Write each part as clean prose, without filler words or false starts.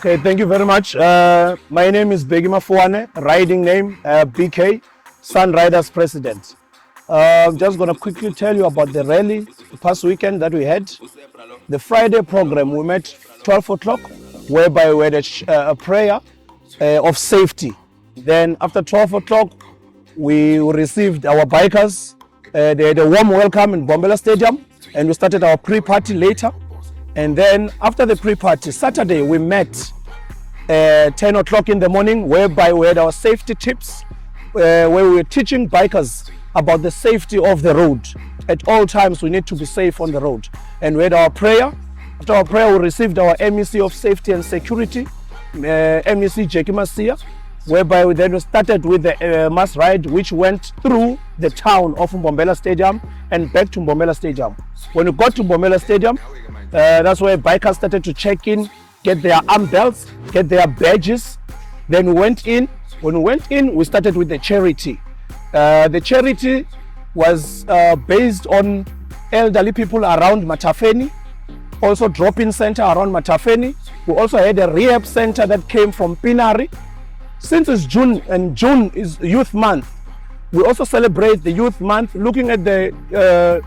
Okay, thank you very much. My name is Begi Mafuane, riding name BK, Sun Riders President. I'm just going to quickly tell you about the rally the past weekend that we had. The Friday program, we met 12 o'clock, whereby we had a prayer of safety. Then after 12 o'clock, we received our bikers. They had a warm welcome in Mbombela Stadium, and we started our pre-party later. And then after the pre-party, Saturday, we met 10 o'clock in the morning, whereby we had our safety tips, where we were teaching bikers about the safety of the road. At all times, we need to be safe on the road. And we had our prayer. After our prayer, we received our MEC of Safety and Security, MEC Macie, whereby we then started with the mass ride, which went through the town of Mbombela Stadium and back to Mbombela Stadium. When we got to Mbombela Stadium, that's where bikers started to check in, get their arm belts, get their badges. Then we went in. When we went in, we started with the charity. The charity was based on elderly people around Matafeni, also drop-in center around Matafeni. We also had a rehab center that came from Pinari. Since it's June, and June is Youth Month, we also celebrate the Youth Month, looking at the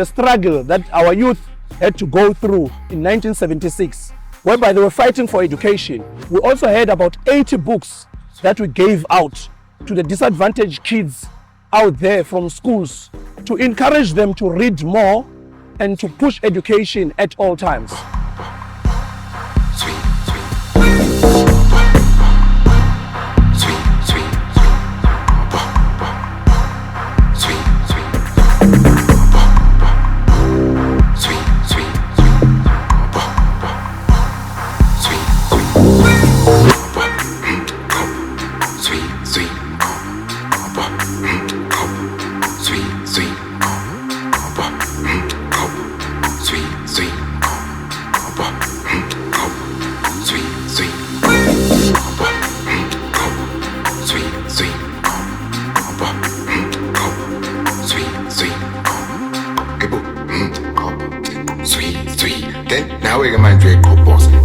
struggle that our youth had to go through in 1976, whereby they were fighting for education. We also had about 80 books that we gave out to the disadvantaged kids out there from schools to encourage them to read more and to push education at all times. Now we can mind Drake boss.